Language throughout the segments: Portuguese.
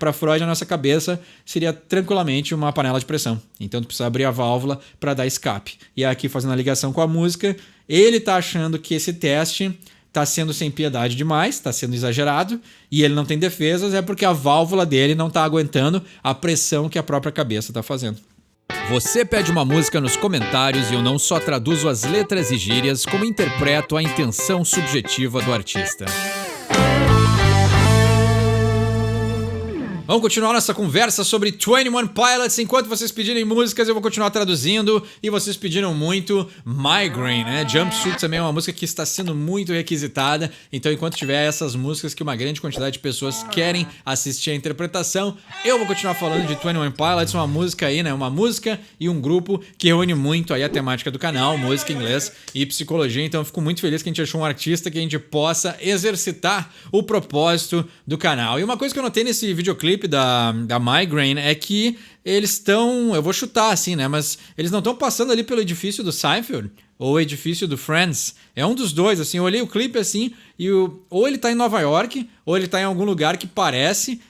para Freud, a nossa cabeça seria tranquilamente uma panela de pressão. Então tu precisa abrir a válvula para dar escape. E aqui, fazendo a ligação com a música, ele tá achando que esse teste tá sendo sem piedade demais, tá sendo exagerado, e ele não tem defesas, é porque a válvula dele não tá aguentando a pressão que a própria cabeça tá fazendo. Você pede uma música nos comentários e eu não só traduzo as letras e gírias, como interpreto a intenção subjetiva do artista. Vamos continuar nossa conversa sobre 21 Pilots. Enquanto vocês pedirem músicas, eu vou continuar traduzindo. E vocês pediram muito Migraine, né? Jumpsuit também é uma música que está sendo muito requisitada. Então, enquanto tiver essas músicas que uma grande quantidade de pessoas querem assistir a interpretação, eu vou continuar falando de 21 Pilots, uma música aí, né? Uma música e um grupo que reúne muito aí a temática do canal, música, inglês e psicologia. Então, eu fico muito feliz que a gente achou um artista que a gente possa exercitar o propósito do canal. E uma coisa que eu notei nesse videoclipe da Migraine é que eles estão, eu vou chutar assim, né, mas eles não estão passando ali pelo edifício do Seinfeld ou o edifício do Friends. É um dos dois, assim, eu olhei o clipe assim e ou ele tá em Nova York ou ele tá em algum lugar que parece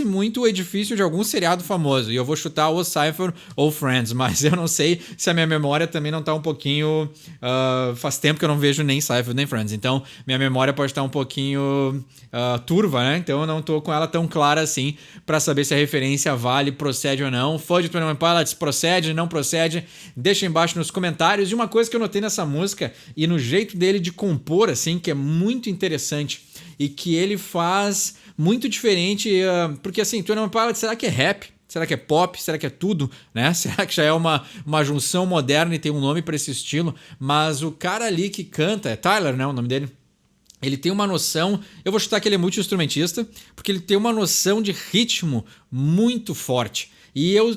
muito o edifício de algum seriado famoso. E eu vou chutar ou Seinfeld ou Friends, mas eu não sei se a minha memória também não tá um pouquinho... faz tempo que eu não vejo nem Seinfeld nem Friends, então minha memória pode estar um pouquinho turva, né? Então eu não tô com ela tão clara assim pra saber se a referência vale, procede ou não. Fã de 21 Pilots, procede, não procede? Deixa embaixo nos comentários. E uma coisa que eu notei nessa música e no jeito dele de compor, assim, que é muito interessante e que ele faz muito diferente, porque assim, 21 Pilots, será que é rap? Será que é pop? Será que é tudo? Né? Será que já é uma junção moderna e tem um nome para esse estilo? Mas o cara ali que canta, é Tyler, né, o nome dele? Ele tem uma noção, eu vou chutar que ele é multi-instrumentista, porque ele tem uma noção de ritmo muito forte. E eu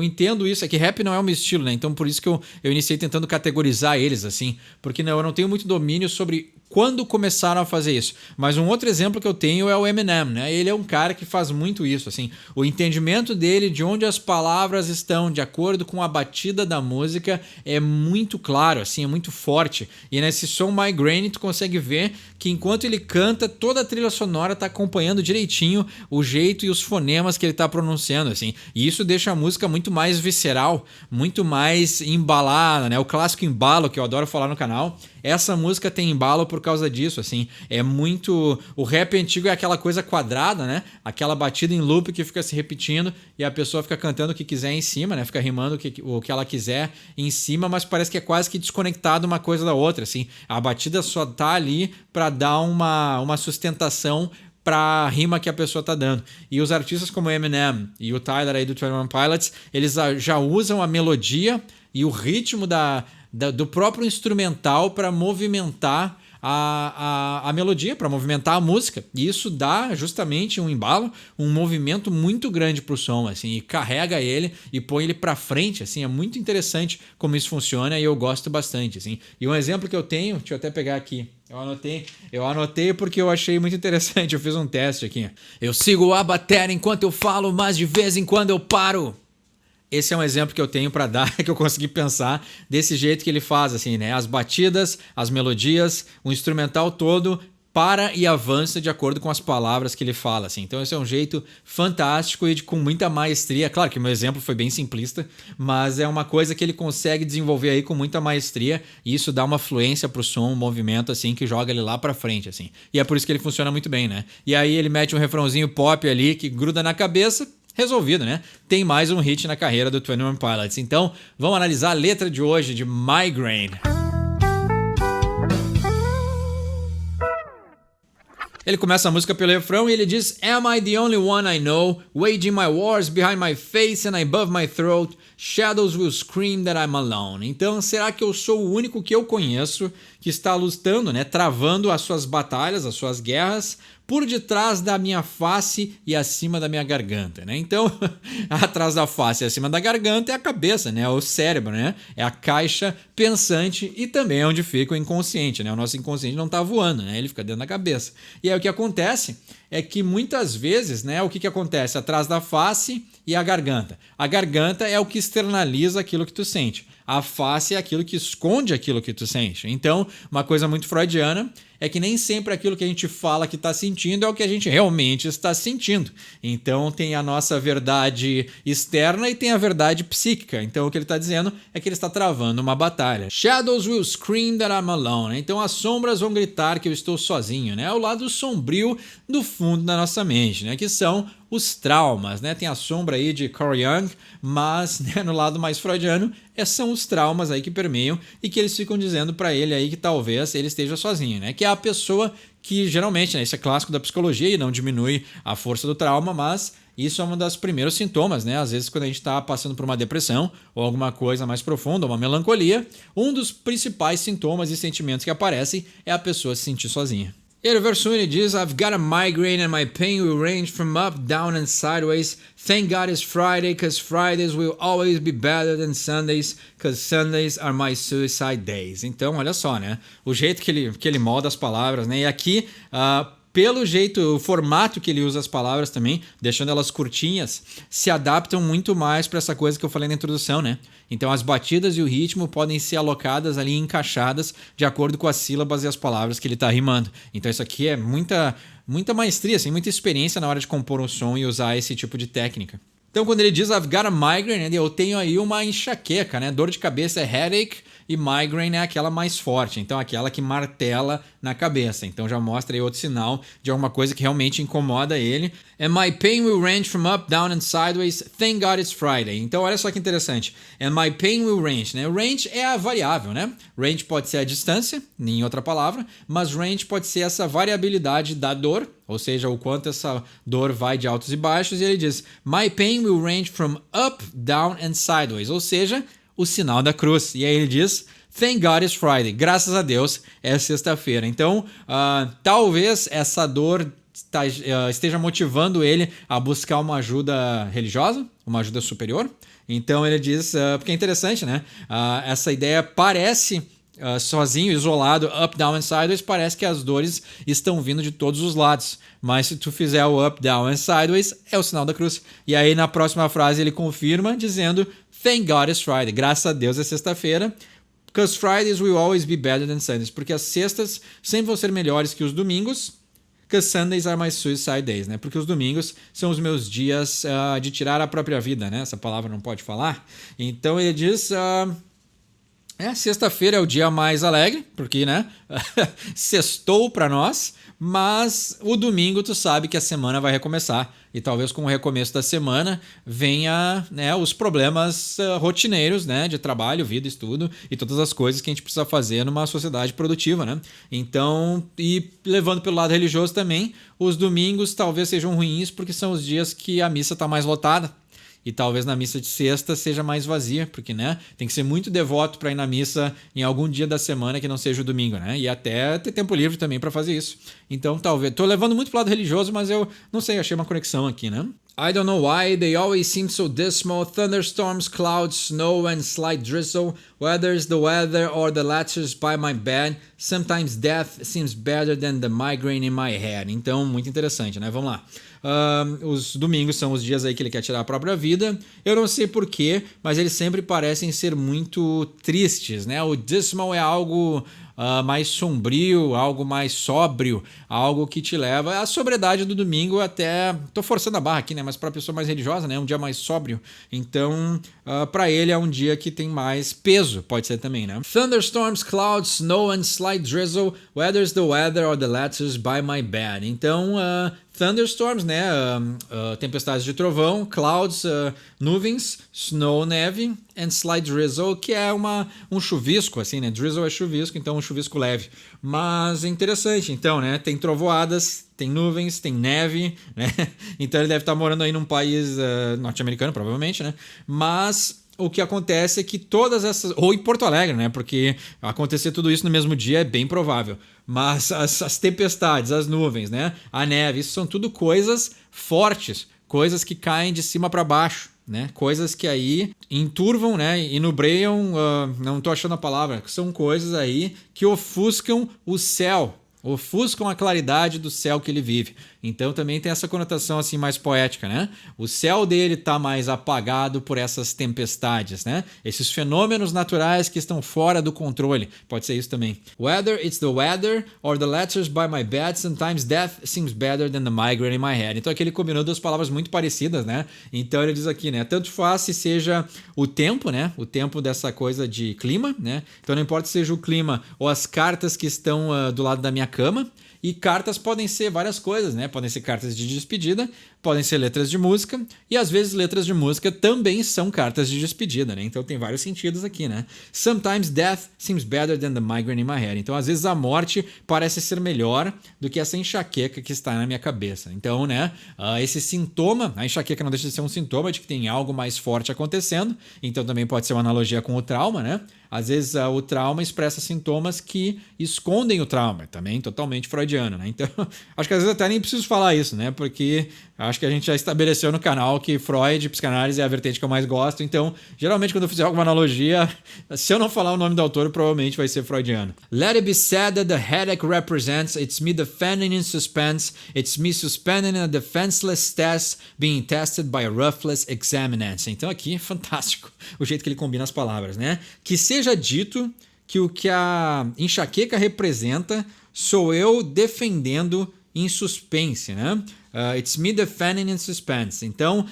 entendo isso, é que rap não é o meu estilo, né? Então por isso que eu iniciei tentando categorizar eles, assim, porque eu não tenho muito domínio sobre quando começaram a fazer isso. Mas um outro exemplo que eu tenho é o Eminem, né? Ele é um cara que faz muito isso, assim. O entendimento dele de onde as palavras estão de acordo com a batida da música é muito claro, assim, é muito forte. E nesse som Migraine tu consegue ver que enquanto ele canta, toda a trilha sonora tá acompanhando direitinho o jeito e os fonemas que ele tá pronunciando, assim. E isso deixa a música muito mais visceral, muito mais embalada, né? O clássico embalo que eu adoro falar no canal. Essa música tem embalo por causa disso, assim. É muito... O rap antigo é aquela coisa quadrada, né? Aquela batida em loop que fica se repetindo e a pessoa fica cantando o que quiser em cima, né? Fica rimando o que ela quiser em cima, mas parece que é quase que desconectado uma coisa da outra, assim. A batida só tá ali para dar uma sustentação pra rima que a pessoa tá dando. E os artistas como Eminem e o Tyler aí do 21 Pilots, eles já usam a melodia e o ritmo do próprio instrumental para movimentar a melodia, para movimentar a música. E isso dá justamente um embalo, um movimento muito grande pro som, assim, e carrega ele e põe ele para frente, assim. É muito interessante como isso funciona e eu gosto bastante, assim. E um exemplo que eu tenho, deixa eu até pegar aqui. Eu anotei porque eu achei muito interessante. Eu fiz um teste aqui. Eu sigo a bateria enquanto eu falo, mas de vez em quando eu paro. Esse é um exemplo que eu tenho para dar, que eu consegui pensar desse jeito que ele faz, assim, né? As batidas, as melodias, o instrumental todo para e avança de acordo com as palavras que ele fala, assim. Então esse é um jeito fantástico e com muita maestria. Claro que meu exemplo foi bem simplista, mas é uma coisa que ele consegue desenvolver aí com muita maestria e isso dá uma fluência pro som, um movimento assim que joga ele lá para frente, assim. E é por isso que ele funciona muito bem, né? E aí ele mete um refrãozinho pop ali que gruda na cabeça. Resolvido, né? Tem mais um hit na carreira do 21 Pilots. Então, vamos analisar a letra de hoje de Migraine. Ele começa a música pelo refrão e ele diz: Am I the only one I know, waging my wars behind my face and above my throat, shadows will scream that I'm alone. Então, será que eu sou o único que eu conheço que está lutando, né, travando as suas batalhas, as suas guerras, por detrás da minha face e acima da minha garganta, né? Então, atrás da face e acima da garganta é a cabeça, né? O cérebro, né? É a caixa pensante e também é onde fica o inconsciente, né? O nosso inconsciente não tá voando, né? Ele fica dentro da cabeça. E aí o que acontece é que muitas vezes, né? O que acontece? Atrás da face e a garganta. A garganta é o que externaliza aquilo que tu sente. A face é aquilo que esconde aquilo que tu sente. Então, uma coisa muito freudiana é que nem sempre aquilo que a gente fala que está sentindo é o que a gente realmente está sentindo. Então tem a nossa verdade externa e tem a verdade psíquica. Então o que ele está dizendo é que ele está travando uma batalha. Shadows will scream that I'm alone. Então as sombras vão gritar que eu estou sozinho, né? O lado sombrio do fundo da nossa mente, né? Que são os traumas, né? Tem a sombra aí de Carl Jung, mas né, no lado mais freudiano são os traumas aí que permeiam e que eles ficam dizendo para ele aí que talvez ele esteja sozinho, né? Que é a pessoa que geralmente, né? Isso é clássico da psicologia e não diminui a força do trauma, mas isso é um dos primeiros sintomas, né? Às vezes quando a gente está passando por uma depressão ou alguma coisa mais profunda, uma melancolia, um dos principais sintomas e sentimentos que aparecem é a pessoa se sentir sozinha. E o verso 1 ele diz: I've got a migraine and my pain will range from up, down and sideways. Thank God it's Friday, cause Fridays will always be better than Sundays, cause Sundays are my suicide days. Então, olha só, né? O jeito que ele molda as palavras, né? E aqui, pelo jeito, o formato que ele usa as palavras também, deixando elas curtinhas, se adaptam muito mais para essa coisa que eu falei na introdução, né? Então as batidas e o ritmo podem ser alocadas ali, encaixadas de acordo com as sílabas e as palavras que ele está rimando. Então isso aqui é muita maestria, assim, muita experiência na hora de compor um som e usar esse tipo de técnica. Então quando ele diz I've got a migraine, eu tenho aí uma enxaqueca, né? Dor de cabeça é headache e migraine é aquela mais forte, então aquela que martela na cabeça. Então já mostra aí outro sinal de alguma coisa que realmente incomoda ele. And my pain will range from up, down and sideways. Thank God it's Friday. Então olha só que interessante. And my pain will range, né? Range é a variável, né? Range pode ser a distância, em outra palavra, mas range pode ser essa variabilidade da dor, ou seja, o quanto essa dor vai de altos e baixos. E ele diz, my pain will range from up, down and sideways, ou seja, o sinal da cruz. E aí ele diz, thank God it's Friday. Graças a Deus é sexta-feira. Então, talvez essa dor esteja motivando ele a buscar uma ajuda religiosa, uma ajuda superior. Então ele diz, porque é interessante, né? Essa ideia parece sozinho, isolado, up, down and sideways, parece que as dores estão vindo de todos os lados. Mas se tu fizer o up, down and sideways, é o sinal da cruz. E aí na próxima frase ele confirma dizendo, thank God it's Friday. Graças a Deus é sexta-feira. Because Fridays will always be better than Sundays. Porque as sextas sempre vão ser melhores que os domingos. Because Sundays are my suicide days, né? Porque os domingos são os meus dias de tirar a própria vida, né? Essa palavra não pode falar. Então ele diz... sexta-feira é o dia mais alegre, porque, né? Sextou para nós, mas o domingo tu sabe que a semana vai recomeçar e talvez com o recomeço da semana venha, né, os problemas rotineiros, né, de trabalho, vida, estudo e todas as coisas que a gente precisa fazer numa sociedade produtiva, né? Então, e levando pelo lado religioso também, os domingos talvez sejam ruins porque são os dias que a missa está mais lotada. E talvez na missa de sexta seja mais vazia, porque, né, tem que ser muito devoto para ir na missa em algum dia da semana que não seja o domingo, né? E até ter tempo livre também para fazer isso. Então, talvez... Tô levando muito pro lado religioso, mas eu não sei, achei uma conexão aqui, né? I don't know why they always seem so dismal. Thunderstorms, clouds, snow and slight drizzle. Whether's the weather or the letters by my bed. Sometimes death seems better than the migraine in my head. Então, muito interessante, né? Vamos lá. Os domingos são os dias aí que ele quer tirar a própria vida. Eu não sei porquê, mas eles sempre parecem ser muito tristes, né? O dismal é algo mais sombrio, algo mais sóbrio, algo que te leva à sobriedade do domingo até... Tô forçando a barra aqui, né? Mas para a pessoa mais religiosa, né? É um dia mais sóbrio. Então, para ele é um dia que tem mais peso, pode ser também, né? Thunderstorms, clouds, snow and slight drizzle. Whether's the weather or the letters by my bed. Então, thunderstorms, né? Tempestades de trovão, clouds, nuvens, snow, neve, and slight drizzle, que é um chuvisco, assim, né? Drizzle é chuvisco, então um chuvisco leve. Mas é interessante, então, né? Tem trovoadas, tem nuvens, tem neve, né? Então ele deve estar morando aí num país norte-americano, provavelmente, né? Mas... o que acontece é que todas essas... ou em Porto Alegre, né? Porque acontecer tudo isso no mesmo dia é bem provável. Mas as tempestades, as nuvens, né? A neve, isso são tudo coisas fortes. Coisas que caem de cima para baixo, né? Coisas que aí enturvam, né? Inubreiam... não estou achando a palavra. São coisas aí que ofuscam o céu. ofuscam a claridade do céu que ele vive. Então também tem essa conotação assim mais poética, né? O céu dele está mais apagado por essas tempestades, né? Esses fenômenos naturais que estão fora do controle. Pode ser isso também. Whether it's the weather or the letters by my bed, sometimes death seems better than the migraine in my head. Então aqui ele combinou duas palavras muito parecidas, né? Então ele diz aqui, né? Tanto faz se seja o tempo, né? O tempo dessa coisa de clima, né? Então não importa se seja o clima ou as cartas que estão do lado da minha cama. E cartas podem ser várias coisas, né? Podem ser cartas de despedida, podem ser letras de música, e às vezes letras de música também são cartas de despedida, né? Então tem vários sentidos aqui, né? Sometimes death seems better than the migraine in my head. Então às vezes a morte parece ser melhor do que essa enxaqueca que está na minha cabeça. Então, né? Esse sintoma, a enxaqueca não deixa de ser um sintoma de que tem algo mais forte acontecendo. Então também pode ser uma analogia com o trauma, né? Às vezes o trauma expressa sintomas que escondem o trauma, também totalmente freudiano, né? Então, acho que às vezes até nem preciso falar isso, né? Porque acho que a gente já estabeleceu no canal que Freud, psicanálise é a vertente que eu mais gosto. Então, geralmente quando eu fizer alguma analogia, se eu não falar o nome do autor, provavelmente vai ser freudiano. Let it be said that the headache represents it's me defending in suspense, it's me suspending a defenseless test being tested by a ruthless examination. Então aqui, fantástico o jeito que ele combina as palavras, né? Que seja dito que o que a enxaqueca representa sou eu defendendo em suspense, né? It's me defending in suspense. Então,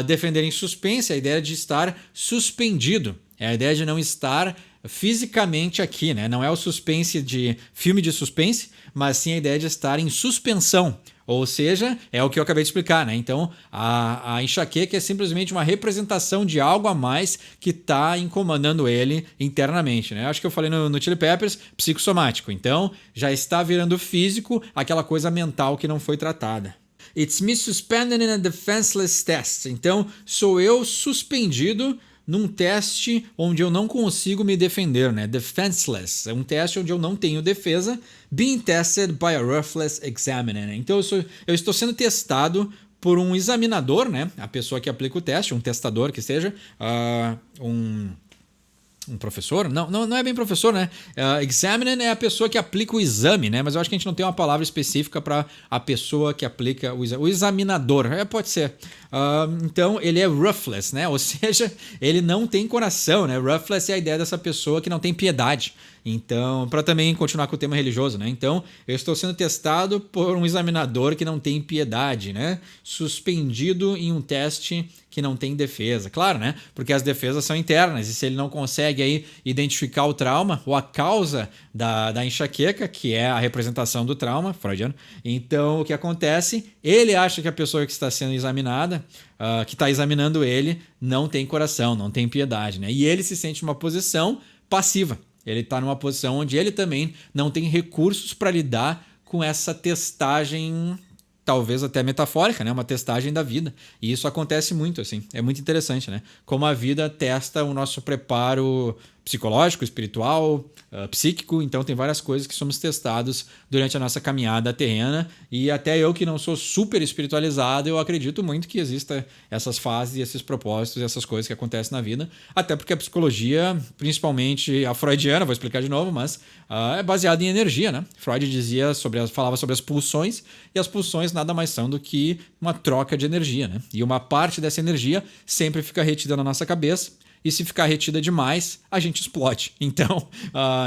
defender em suspense é a ideia de estar suspendido. É a ideia de não estar fisicamente aqui, né? Não é o suspense de filme de suspense, mas sim a ideia de estar em suspensão. Ou seja, é o que eu acabei de explicar, né? Então, a enxaqueca é simplesmente uma representação de algo a mais que está incomodando ele internamente, né? Acho que eu falei no Chili Peppers, psicossomático. Então, já está virando físico aquela coisa mental que não foi tratada. It's me suspended in a defenseless test. Então, sou eu suspendido num teste onde eu não consigo me defender, né? Defenseless. É um teste onde eu não tenho defesa. Being tested by a ruthless examiner. Então eu estou sendo testado por um examinador, né? A pessoa que aplica o teste, um testador que seja, um professor? Não é bem professor, né? Examiner é a pessoa que aplica o exame, né? Mas eu acho que a gente não tem uma palavra específica para a pessoa que aplica o exame. O examinador, pode ser. Então, ele é ruthless, né? Ou seja, ele não tem coração, né? Ruthless é a ideia dessa pessoa que não tem piedade. Então, para também continuar com o tema religioso, né? Então, eu estou sendo testado por um examinador que não tem piedade, né? Suspendido em um teste que não tem defesa. Claro, né? Porque as defesas são internas e se ele não consegue aí identificar o trauma ou a causa da enxaqueca, que é a representação do trauma, freudiano, então o que acontece? Ele acha que a pessoa que está sendo examinada, que está examinando ele, não tem coração, não tem piedade, né? E ele se sente numa posição passiva. Ele está numa posição onde ele também não tem recursos para lidar com essa testagem, talvez até metafórica, né? Uma testagem da vida. E isso acontece muito, assim. É muito interessante, né? Como a vida testa o nosso preparo psicológico, espiritual, psíquico. Então tem várias coisas que somos testados durante a nossa caminhada terrena. E até eu que não sou super espiritualizado, eu acredito muito que exista essas fases, esses propósitos, essas coisas que acontecem na vida. Até porque a psicologia, principalmente a freudiana, vou explicar de novo, mas é baseada em energia, né? Freud falava sobre as pulsões, e as pulsões nada mais são do que uma troca de energia, né? E uma parte dessa energia sempre fica retida na nossa cabeça. E se ficar retida demais, a gente explode. Então,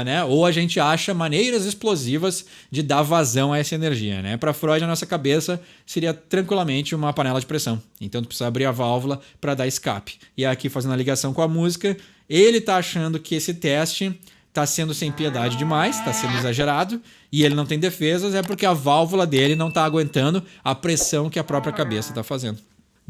né? Ou a gente acha maneiras explosivas de dar vazão a essa energia, né? Para Freud, a nossa cabeça seria tranquilamente uma panela de pressão. Então, tu precisa abrir a válvula para dar escape. E aqui, fazendo a ligação com a música, ele tá achando que esse teste tá sendo sem piedade demais, tá sendo exagerado, e ele não tem defesas, é porque a válvula dele não tá aguentando a pressão que a própria cabeça tá fazendo.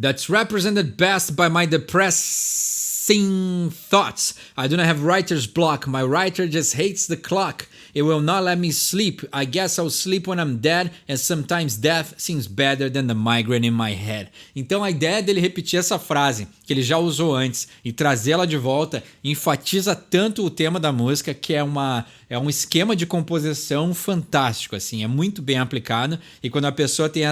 That's represented best by my depressing thoughts. I do not have writer's block. My writer just hates the clock. It will not let me sleep. I guess I'll sleep when I'm dead, and sometimes death seems better than the migraine in my head. Então a ideia dele repetir essa frase, que ele já usou antes, e trazê-la de volta, enfatiza tanto o tema da música, que é um esquema de composição fantástico, assim, é muito bem aplicado, e quando a pessoa tem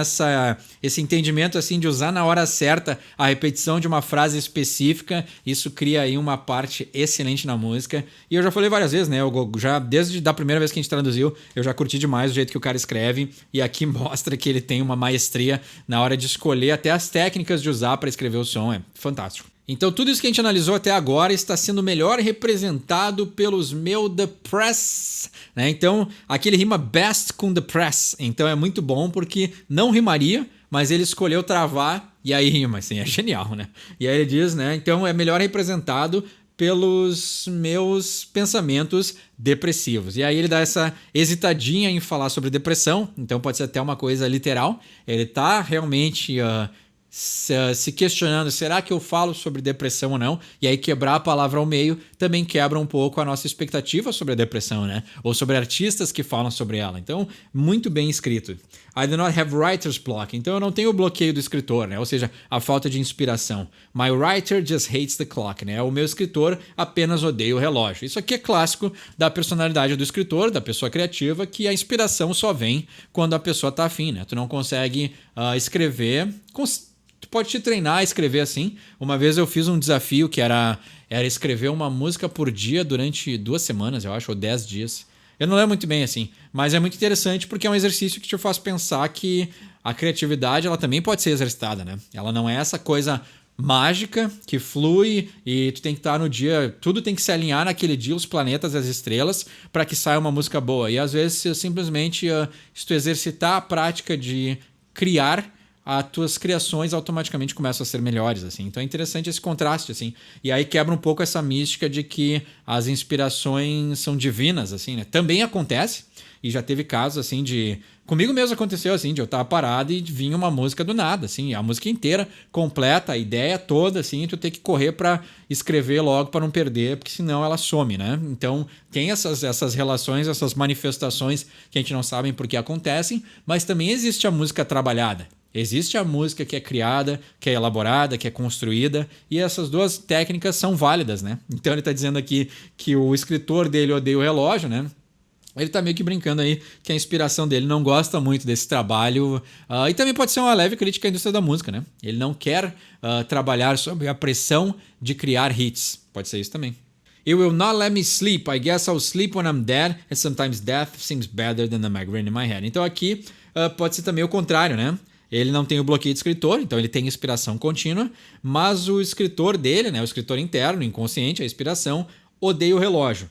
esse entendimento assim de usar na hora certa a repetição de uma frase específica, isso isso cria aí uma parte excelente na música. E eu já falei várias vezes, né? Eu já, desde a primeira vez que a gente traduziu, eu já curti demais o jeito que o cara escreve. E aqui mostra que ele tem uma maestria na hora de escolher até as técnicas de usar para escrever o som. É fantástico. Então tudo isso que a gente analisou até agora está sendo melhor representado pelos meu The Press, né? Então aqui ele rima best com The Press, então é muito bom porque não rimaria, mas ele escolheu travar e aí rima, assim, é genial, né? E aí ele diz, né? Então é melhor representado pelos meus pensamentos depressivos. E aí ele dá essa hesitadinha em falar sobre depressão, então pode ser até uma coisa literal, ele tá realmente... se questionando, será que eu falo sobre depressão ou não? E aí quebrar a palavra ao meio também quebra um pouco a nossa expectativa sobre a depressão, né? Ou sobre artistas que falam sobre ela. Então, muito bem escrito. I do not have writer's block. Então, eu não tenho o bloqueio do escritor, né? Ou seja, a falta de inspiração. My writer just hates the clock, né? O meu escritor apenas odeia o relógio. Isso aqui é clássico da personalidade do escritor, da pessoa criativa, que a inspiração só vem quando a pessoa tá afim, né? Tu não consegue escrever... Tu pode te treinar a escrever assim. Uma vez eu fiz um desafio que era escrever uma música por dia durante 2 semanas, eu acho, ou 10 dias. Eu não lembro muito bem assim, mas é muito interessante porque é um exercício que te faz pensar que a criatividade ela também pode ser exercitada, né? Ela não é essa coisa mágica que flui e tu tem que estar no dia, tudo tem que se alinhar naquele dia, os planetas e as estrelas, para que saia uma música boa. E às vezes simplesmente se tu exercitar a prática de criar, as tuas criações automaticamente começam a ser melhores, assim. Então é interessante esse contraste, assim. E aí quebra um pouco essa mística de que as inspirações são divinas, assim, né? Também acontece, e já teve casos, assim, de... Comigo mesmo aconteceu, assim, de eu estar parado e vinha uma música do nada, assim. A música inteira, completa, a ideia toda, assim, e tu tem que correr para escrever logo para não perder, porque senão ela some, né? Então tem essas relações, essas manifestações que a gente não sabe por que acontecem, mas também existe a música trabalhada. Existe a música que é criada, que é elaborada, que é construída, e essas duas técnicas são válidas, né? Então ele está dizendo aqui que o escritor dele odeia o relógio, né? Ele está meio que brincando aí que a inspiração dele não gosta muito desse trabalho. E também pode ser uma leve crítica à indústria da música, né? Ele não quer trabalhar sob a pressão de criar hits. Pode ser isso também. It will not let me sleep. I guess I'll sleep when I'm dead. And sometimes death seems better than the migraine in my head. Então aqui pode ser também o contrário, né? Ele não tem o bloqueio de escritor, então ele tem inspiração contínua, mas o escritor dele, né, o escritor interno, inconsciente, a inspiração, odeia o relógio.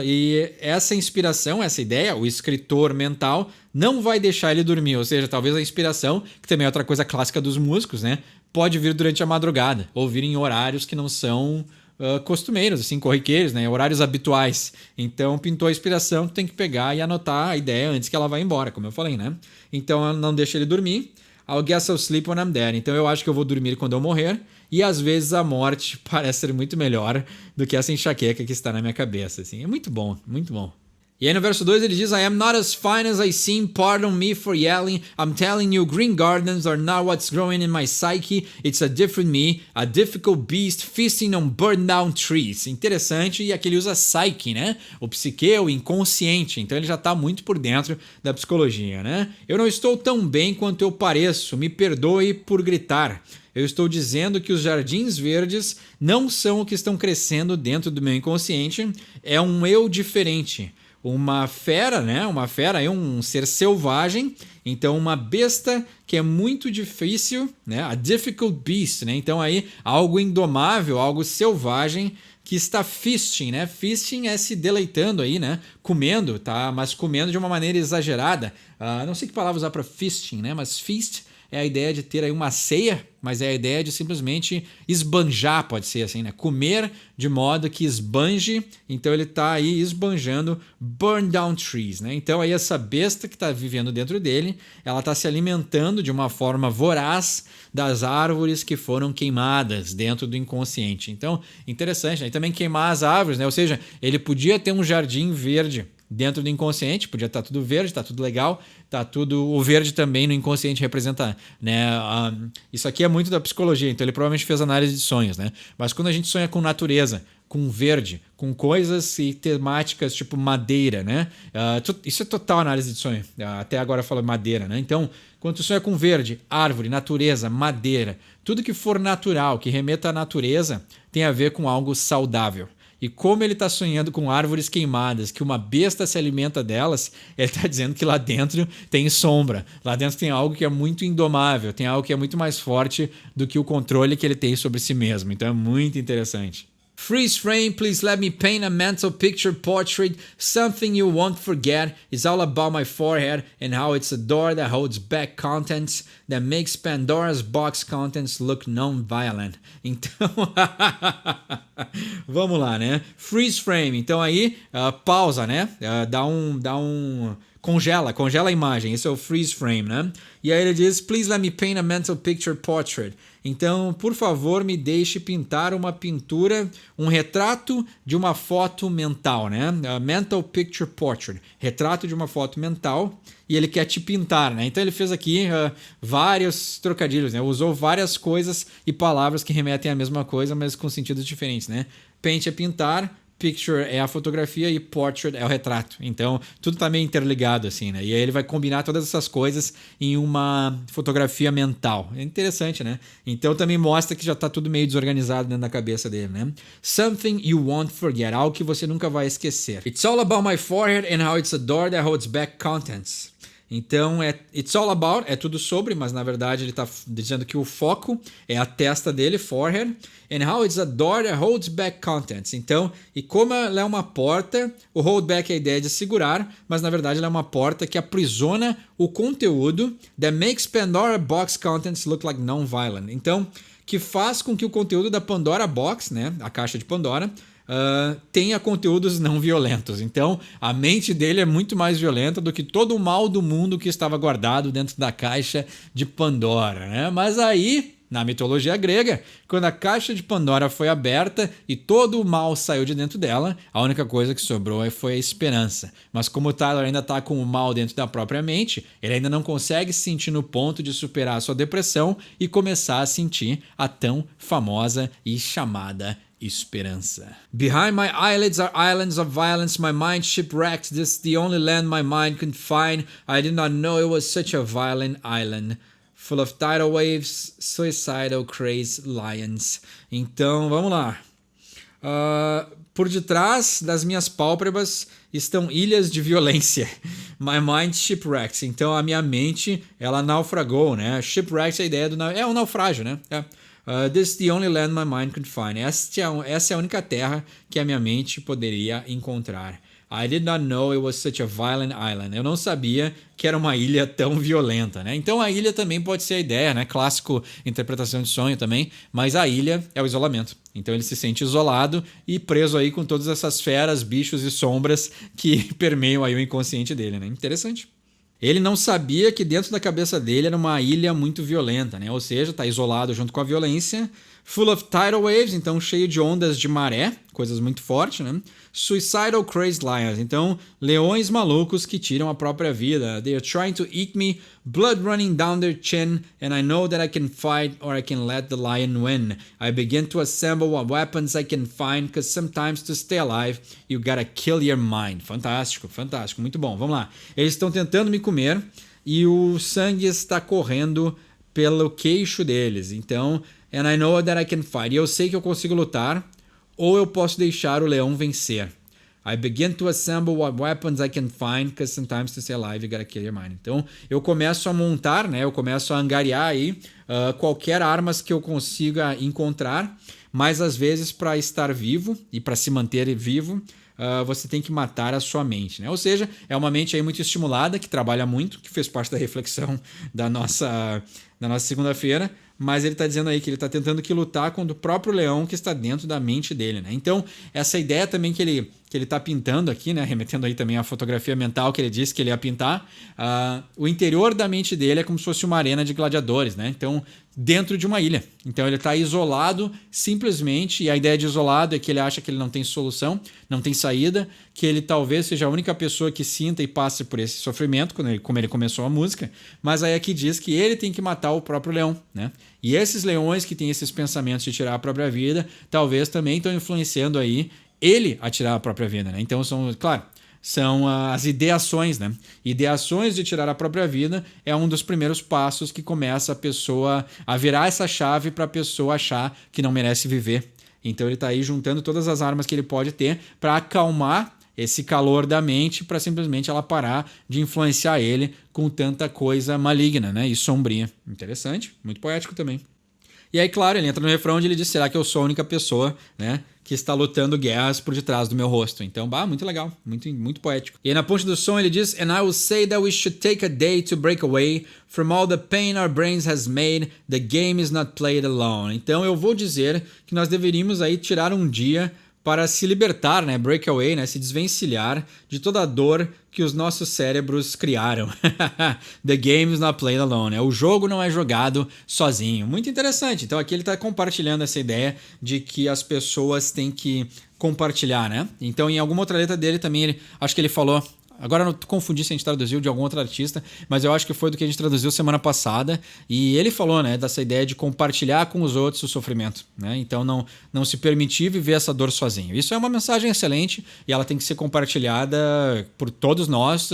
E essa inspiração, essa ideia, o escritor mental, não vai deixar ele dormir. Ou seja, talvez a inspiração, que também é outra coisa clássica dos músicos, né, pode vir durante a madrugada, ou vir em horários que não são costumeiros, assim, corriqueiros, né, horários habituais. Então, pintou a inspiração, tu tem que pegar e anotar a ideia antes que ela vá embora, como eu falei, né? Então, não deixa ele dormir. I guess I'll sleep when I'm dead. Então, eu acho que eu vou dormir quando eu morrer. E, às vezes, a morte parece ser muito melhor do que essa enxaqueca que está na minha cabeça, assim. É muito bom, muito bom. E aí no verso 2 ele diz, I am not as fine as I seem, pardon me for yelling, I'm telling you green gardens are not what's growing in my psyche, it's a different me, a difficult beast feasting on burned down trees. Interessante, e aqui ele usa psyche, né? O psique, o inconsciente, então ele já está muito por dentro da psicologia, né? Eu não estou tão bem quanto eu pareço, me perdoe por gritar. Eu estou dizendo que os jardins verdes não são o que estão crescendo dentro do meu inconsciente, é um eu diferente. Uma fera, né? Uma fera é um ser selvagem, então uma besta que é muito difícil, né? A difficult beast, né? Então aí algo indomável, algo selvagem que está feasting, né? Feasting é se deleitando aí, né? Comendo, tá? Mas comendo de uma maneira exagerada. Não sei que palavra usar para feasting, né? Mas feast é a ideia de ter aí uma ceia, mas é a ideia de simplesmente esbanjar, pode ser assim, né? Comer de modo que esbanje, então ele está aí esbanjando burn down trees, né? Então aí essa besta que está vivendo dentro dele, ela está se alimentando de uma forma voraz das árvores que foram queimadas dentro do inconsciente. Então, interessante, né? E também queimar as árvores, né? Ou seja, ele podia ter um jardim verde dentro do inconsciente, podia estar tudo verde, tá tudo legal, tá tudo... O verde também no inconsciente representa, né? Isso aqui é muito da psicologia, então ele provavelmente fez análise de sonhos, né? Mas quando a gente sonha com natureza, com verde, com coisas e temáticas tipo madeira, né? Isso é total análise de sonho. Até agora eu falo madeira, né? Então, quando tu sonha com verde, árvore, natureza, madeira, tudo que for natural, que remeta à natureza, tem a ver com algo saudável. E como ele está sonhando com árvores queimadas, que uma besta se alimenta delas, ele está dizendo que lá dentro tem sombra. Lá dentro tem algo que é muito indomável, tem algo que é muito mais forte do que o controle que ele tem sobre si mesmo. Então é muito interessante. Freeze frame, please let me paint a mental picture portrait. Something you won't forget is all about my forehead and how it's a door that holds back contents that makes Pandora's box contents look non-violent. Então, vamos lá, né? Freeze frame. Então aí, pausa, né? Dá um congela a imagem. Esse é o freeze frame, né? E aí ele diz, please let me paint a mental picture portrait. Então, por favor, me deixe pintar uma pintura, um retrato de uma foto mental, né? Mental picture portrait. Retrato de uma foto mental. E ele quer te pintar, né? Então ele fez aqui vários trocadilhos, né? Usou várias coisas e palavras que remetem à mesma coisa, mas com sentidos diferentes, né? Paint é pintar, picture é a fotografia e portrait é o retrato. Então, tudo tá meio interligado, assim, né? E aí ele vai combinar todas essas coisas em uma fotografia mental. É interessante, né? Então, também mostra que já tá tudo meio desorganizado dentro da cabeça dele, né? Something you won't forget. Algo que você nunca vai esquecer. It's all about my forehead and how it's a door that holds back contents. Então, it's all about, é tudo sobre, mas na verdade ele está dizendo que o foco é a testa dele, forehead, and how it's a door that holds back contents. Então, e como ela é uma porta, o hold back é a ideia de segurar, mas na verdade ela é uma porta que aprisiona o conteúdo that makes Pandora Box contents look like non-violent. Então, que faz com que o conteúdo da Pandora Box, né, a caixa de Pandora, tenha conteúdos não violentos. Então, a mente dele é muito mais violenta do que todo o mal do mundo que estava guardado dentro da caixa de Pandora, né? Mas aí, na mitologia grega, quando a caixa de Pandora foi aberta e todo o mal saiu de dentro dela, a única coisa que sobrou foi a esperança. Mas como o Tyler ainda está com o mal dentro da própria mente, ele ainda não consegue se sentir no ponto de superar a sua depressão e começar a sentir a tão famosa e chamada esperança. Behind my eyelids are islands of violence, my mind shipwrecked. This is the only land my mind could find. I did not know it was such a violent island. Full of tidal waves, suicidal crazed lions. Então, vamos lá. Por detrás das minhas pálpebras estão ilhas de violência. My mind shipwrecked. Então, a minha mente, ela naufragou, né? Shipwrecked é a ideia do... É um naufrágio, né? This is the only land my mind could find. Essa é a única terra que a minha mente poderia encontrar. I did not know it was such a violent island. Eu não sabia que era uma ilha tão violenta, né? Então a ilha também pode ser a ideia, né? Clássico interpretação de sonho também, mas a ilha é o isolamento. Então ele se sente isolado e preso aí com todas essas feras, bichos e sombras que permeiam aí o inconsciente dele, né? Interessante. Ele não sabia que dentro da cabeça dele era uma ilha muito violenta, né? Ou seja, está isolado junto com a violência. Full of tidal waves, então cheio de ondas de maré, coisas muito fortes, né? Suicidal crazed lions, então leões malucos que tiram a própria vida. They are trying to eat me, blood running down their chin, and I know that I can fight or I can let the lion win. I begin to assemble what weapons I can find, because sometimes to stay alive, you gotta kill your mind. Fantástico, fantástico, muito bom. Vamos lá. Eles estão tentando me comer e o sangue está correndo pelo queixo deles. Então, and I know that I can fight. E eu sei que eu consigo lutar, ou eu posso deixar o leão vencer. I begin to assemble what weapons I can find, because sometimes to stay alive you gotta kill your mind. Então, eu começo a montar, né? Eu começo a angariar aí qualquer armas que eu consiga encontrar, mas às vezes para estar vivo e para se manter vivo, você tem que matar a sua mente, né? Ou seja, é uma mente aí muito estimulada, que trabalha muito, que fez parte da reflexão da nossa segunda-feira. mas ele está dizendo aí que ele está tentando que lutar contra o próprio leão que está dentro da mente dele, né? Então, essa ideia também que ele está pintando aqui, né? Remetendo aí também a fotografia mental que ele disse que ele ia pintar, o interior da mente dele é como se fosse uma arena de gladiadores, né? Então, dentro de uma ilha. Então, ele está isolado simplesmente, e a ideia de isolado é que ele acha que ele não tem solução, não tem saída, que ele talvez seja a única pessoa que sinta e passe por esse sofrimento, como ele começou a música, mas aí aqui diz que ele tem que matar o próprio leão, né? E esses leões que têm esses pensamentos de tirar a própria vida, talvez também estão influenciando aí ele a tirar a própria vida, né? Então são as ideações, né? Ideações de tirar a própria vida é um dos primeiros passos que começa a pessoa a virar essa chave para a pessoa achar que não merece viver. Então ele está aí juntando todas as armas que ele pode ter para acalmar esse calor da mente, para simplesmente ela parar de influenciar ele com tanta coisa maligna, né? E sombria. Interessante, muito poético também. E aí, claro, ele entra no refrão onde ele diz: será que eu sou a única pessoa, né, que está lutando guerras por detrás do meu rosto? Então, muito legal, muito poético. E aí na ponte do som ele diz: And I will say that we should take a day to break away from all the pain our brains has made. The game is not played alone. Então eu vou dizer que nós deveríamos aí tirar um dia para se libertar, né, break away, né, se desvencilhar de toda a dor que os nossos cérebros criaram. The game is not played alone. O jogo não é jogado sozinho. Muito interessante. Então aqui ele está compartilhando essa ideia de que as pessoas têm que compartilhar, né? Então em alguma outra letra dele também, acho que ele falou... Agora eu não confundi se a gente traduziu de algum outro artista, mas eu acho que foi do que a gente traduziu semana passada. E ele falou, né, dessa ideia de compartilhar com os outros o sofrimento, né? Então não se permitir viver essa dor sozinho. Isso é uma mensagem excelente e ela tem que ser compartilhada por todos nós,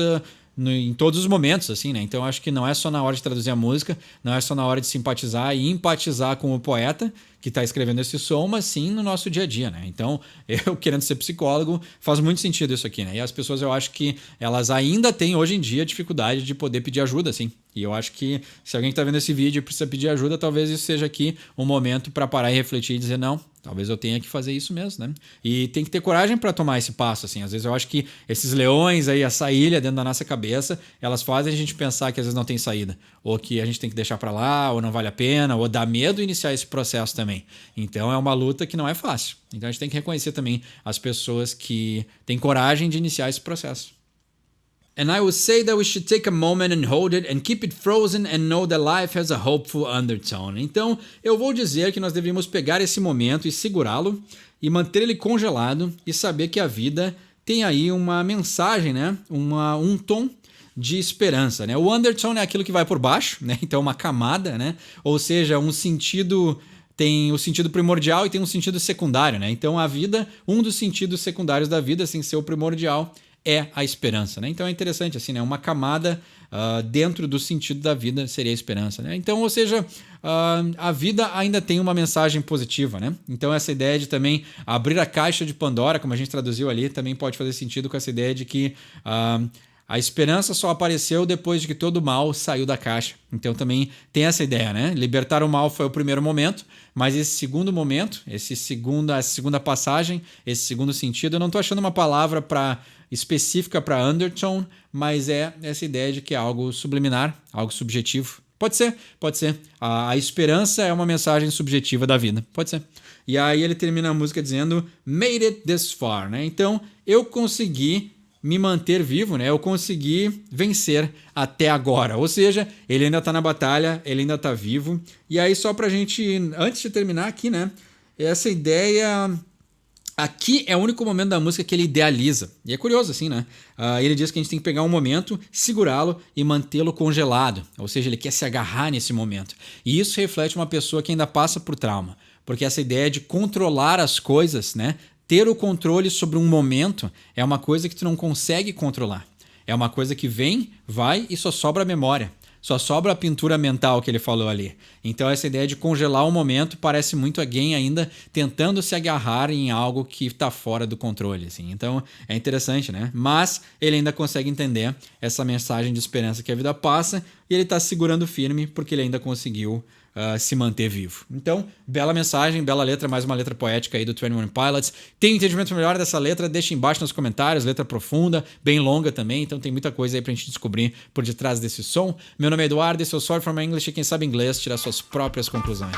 em todos os momentos, assim, né? Então acho que não é só na hora de traduzir a música, não é só na hora de simpatizar e empatizar com o poeta que está escrevendo esse som, mas sim no nosso dia a dia, né? Então, eu querendo ser psicólogo, faz muito sentido isso aqui, né? E as pessoas, eu acho que elas ainda têm hoje em dia dificuldade de poder pedir ajuda, assim. E eu acho que se alguém está vendo esse vídeo e precisa pedir ajuda, talvez isso seja aqui um momento para parar e refletir e dizer: não, talvez eu tenha que fazer isso mesmo, né? E tem que ter coragem para tomar esse passo, assim. Às vezes eu acho que esses leões aí, essa ilha dentro da nossa cabeça, elas fazem a gente pensar que às vezes não tem saída, ou que a gente tem que deixar para lá, ou não vale a pena, ou dá medo iniciar esse processo também. Então é uma luta que não é fácil. Então a gente tem que reconhecer também as pessoas que têm coragem de iniciar esse processo. And I would say that we should take a moment and hold it and keep it frozen and know that life has a hopeful undertone. Então, eu vou dizer que nós deveríamos pegar esse momento e segurá-lo e manter ele congelado e saber que a vida tem aí uma mensagem, né? Um tom de esperança, né? O undertone é aquilo que vai por baixo, né? Então, uma camada, né? Ou seja, um sentido... Tem o sentido primordial e tem um sentido secundário, né? Então, a vida, um dos sentidos secundários da vida, sem ser o primordial, é a esperança, né? Então é interessante assim, né? Uma camada dentro do sentido da vida seria a esperança, né? Então, ou seja, a vida ainda tem uma mensagem positiva, né? Então essa ideia de também abrir a caixa de Pandora, como a gente traduziu ali, também pode fazer sentido com essa ideia de que a esperança só apareceu depois de que todo o mal saiu da caixa. Então também tem essa ideia, né? Libertar o mal foi o primeiro momento, mas esse segundo momento, essa segunda passagem, esse segundo sentido, eu não estou achando uma palavra específica para undertone, mas é essa ideia de que é algo subliminar, algo subjetivo. Pode ser. A esperança é uma mensagem subjetiva da vida. Pode ser. E aí ele termina a música dizendo "Made it this far", né? Então eu consegui me manter vivo, né? Eu consegui vencer até agora. Ou seja, ele ainda tá na batalha, ele ainda tá vivo. E aí só pra gente, antes de terminar aqui, né? Essa ideia... Aqui é o único momento da música que ele idealiza. E é curioso assim, né? Ele diz que a gente tem que pegar um momento, segurá-lo e mantê-lo congelado. Ou seja, ele quer se agarrar nesse momento. E isso reflete uma pessoa que ainda passa por trauma. Porque essa ideia de controlar as coisas, né? Ter o controle sobre um momento é uma coisa que tu não consegue controlar. É uma coisa que vem, vai e só sobra a memória. Só sobra a pintura mental que ele falou ali. Então essa ideia de congelar o momento parece muito alguém ainda tentando se agarrar em algo que está fora do controle, assim. Então é interessante, né? Mas ele ainda consegue entender essa mensagem de esperança que a vida passa e ele está segurando firme porque ele ainda conseguiu se manter vivo. Então, bela mensagem, bela letra, mais uma letra poética aí do 21 Pilots. Tem um entendimento melhor dessa letra? Deixa embaixo nos comentários, letra profunda, bem longa também, então tem muita coisa aí pra gente descobrir por detrás desse som. Meu nome é Eduardo, esse é o Sorry for My English, e quem sabe inglês, tirar suas próprias conclusões.